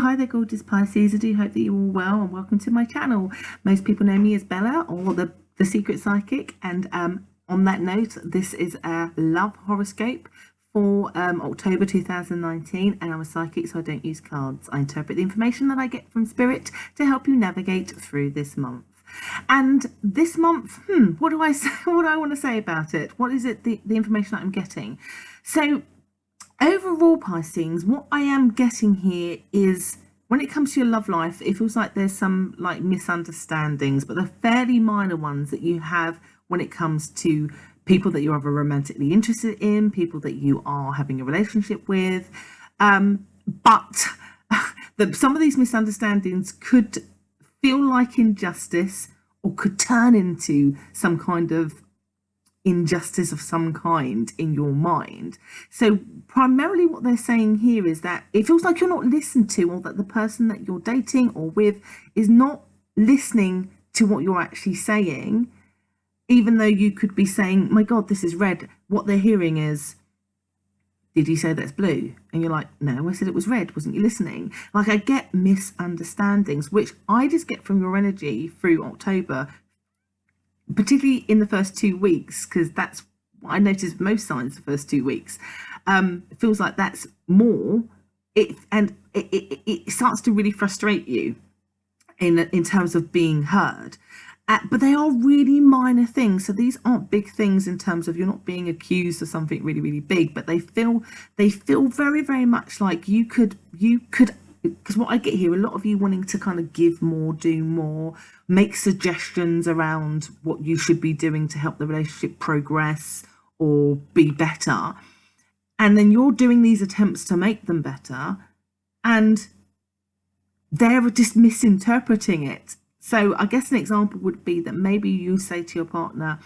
hi there, gorgeous Pisces. I do hope that you're all well and welcome to my channel. Most people know me as Bella, or the Secret Psychic, and on that note, this is a love horoscope for October 2019, and I'm a psychic, so I don't use cards. I interpret the information that I get from Spirit to help you navigate through this month. And this month, what do I say? What do I want to say about it? What is it, the information that I'm getting? So overall, Pisces, what I am getting here is, when it comes to your love life, it feels like there's some like misunderstandings, but they're fairly minor ones that you have when it comes to people that you're ever romantically interested in, people that you are having a relationship with. But some of these misunderstandings could feel like injustice, or could turn into some kind of injustice of some kind in your mind. So primarily what they're saying here is that it feels like you're not listened to, or that the person that you're dating or with is not listening to what you're actually saying, even though you could be saying, my God, this is red. What they're hearing is, did you say that's blue? And you're like, no, I said it was red. Wasn't you listening? Like, I get misunderstandings, which I just get from your energy through October, particularly in the first 2 weeks, because that's what I noticed most signs the first 2 weeks. It feels like that's more, it starts to really frustrate you in terms of being heard. But they are really minor things, so these aren't big things in terms of you're not being accused of something really, really big, but they feel very, very much like you could, because what I get here, a lot of you wanting to kind of give more, do more, make suggestions around what you should be doing to help the relationship progress or be better. And then you're doing these attempts to make them better, and they're just misinterpreting it. So I guess an example would be that maybe you say to your partner,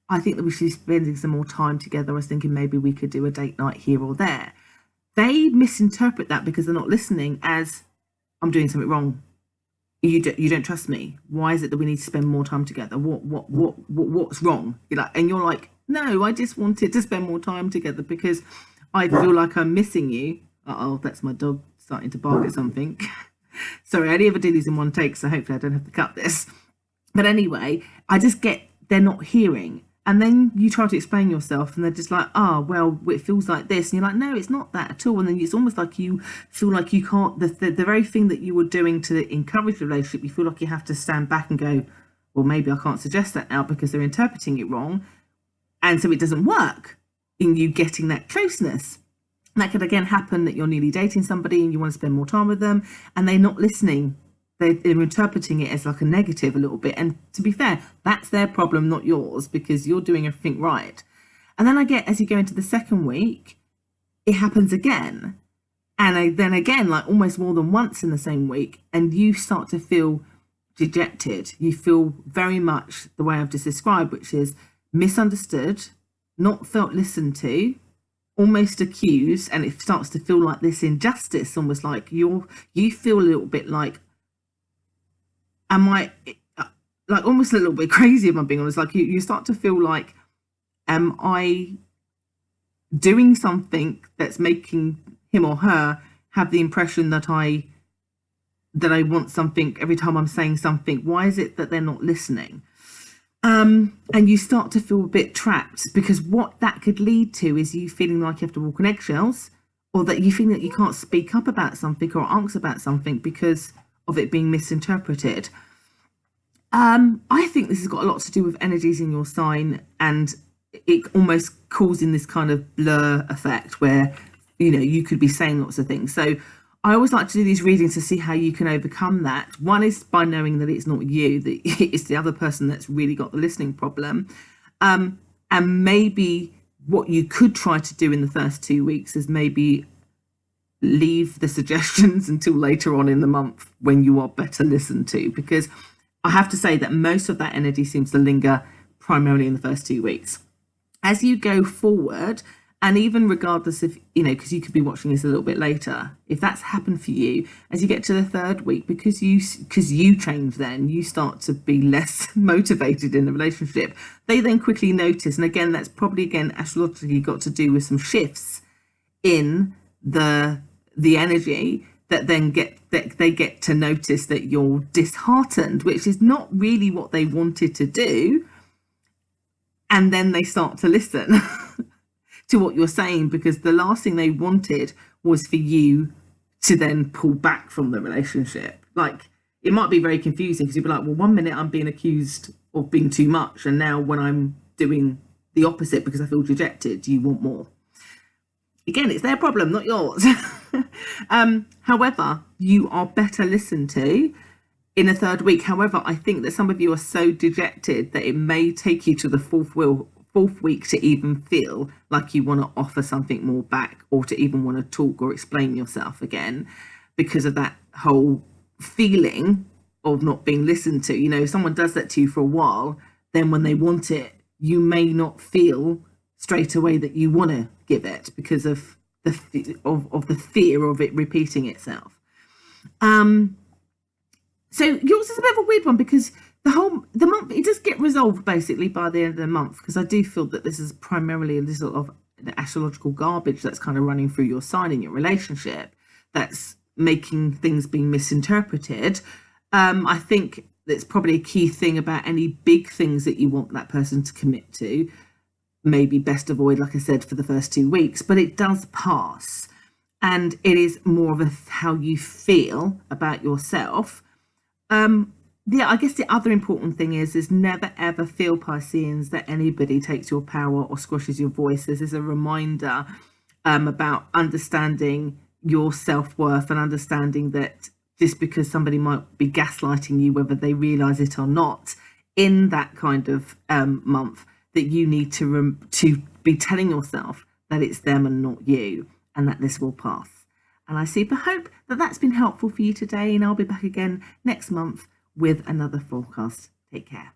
I think that we should be spending some more time together. I was thinking maybe we could do a date night here or there. They misinterpret that, because they're not listening, as, I'm doing something wrong. You don't trust me. Why is it that we need to spend more time together? What's wrong? And you're like, no, I just wanted to spend more time together because I feel like I'm missing you. Uh-oh, that's my dog starting to bark at something. Sorry, I only ever do these in one take, so hopefully I don't have to cut this. But anyway, I just get they're not hearing. And then you try to explain yourself, and they're just like, oh, well, it feels like this. And you're like, no, it's not that at all. And then it's almost like you feel like you can't, the very thing that you were doing to encourage the relationship, you feel like you have to stand back and go, well, maybe I can't suggest that now because they're interpreting it wrong. And so it doesn't work in you getting that closeness. And that could again happen that you're newly dating somebody and you want to spend more time with them, and they're not listening. They're interpreting it as like a negative a little bit. And to be fair, that's their problem, not yours, because you're doing everything right. And then I get, as you go into the second week, it happens again. And then again, like almost more than once in the same week, and you start to feel dejected. You feel very much the way I've just described, which is misunderstood, not felt listened to, almost accused, and it starts to feel like this injustice, almost like you feel a little bit like, am I, like almost a little bit crazy, if I'm being honest, like you start to feel like, am I doing something that's making him or her have the impression that I want something every time I'm saying something? Why is it that they're not listening? And you start to feel a bit trapped, because what that could lead to is you feeling like you have to walk on eggshells, or that you feel that you can't speak up about something or ask about something because of it being misinterpreted. I think this has got a lot to do with energies in your sign, and it almost causing this kind of blur effect where, you know, you could be saying lots of things. So I always like to do these readings to see how you can overcome that. One is by knowing that it's not you, that it's the other person that's really got the listening problem. And maybe what you could try to do in the first 2 weeks is maybe leave the suggestions until later on in the month when you are better listened to, because I have to say that most of that energy seems to linger primarily in the first 2 weeks. As you go forward, and even regardless of, you know, because you could be watching this a little bit later, if that's happened for you, as you get to the third week, because you change, then you start to be less motivated in the relationship. They then quickly notice, and again, that's probably again astrologically got to do with some shifts in the energy, that then they get to notice that you're disheartened, which is not really what they wanted to do. And then they start to listen to what you're saying, because the last thing they wanted was for you to then pull back from the relationship. Like, it might be very confusing, because you'd be like, well, one minute I'm being accused of being too much, and now when I'm doing the opposite because I feel dejected, you want more. Again, it's their problem, not yours. However, you are better listened to in a third week. However, I think that some of you are so dejected that it may take you to the fourth week to even feel like you want to offer something more back, or to even want to talk or explain yourself again, because of that whole feeling of not being listened to. You know, if someone does that to you for a while, then when they want it, you may not feel straight away that you want to give it, because of the fear of it repeating itself. So yours is a bit of a weird one, because the month, it does get resolved basically by the end of the month, because I do feel that this is primarily a little of the astrological garbage that's kind of running through your sign in your relationship, that's making things being misinterpreted. I think that's probably a key thing about any big things that you want that person to commit to. Maybe best avoid, like I said, for the first 2 weeks, but it does pass. And it is more of how you feel about yourself. Yeah, I guess the other important thing is never ever feel, Pisceans, that anybody takes your power or squashes your voice. This is a reminder about understanding your self-worth, and understanding that just because somebody might be gaslighting you, whether they realize it or not, in that kind of month, that you need to be telling yourself that it's them and not you, and that this will pass. And I hope that that's been helpful for you today, and I'll be back again next month with another forecast. Take care.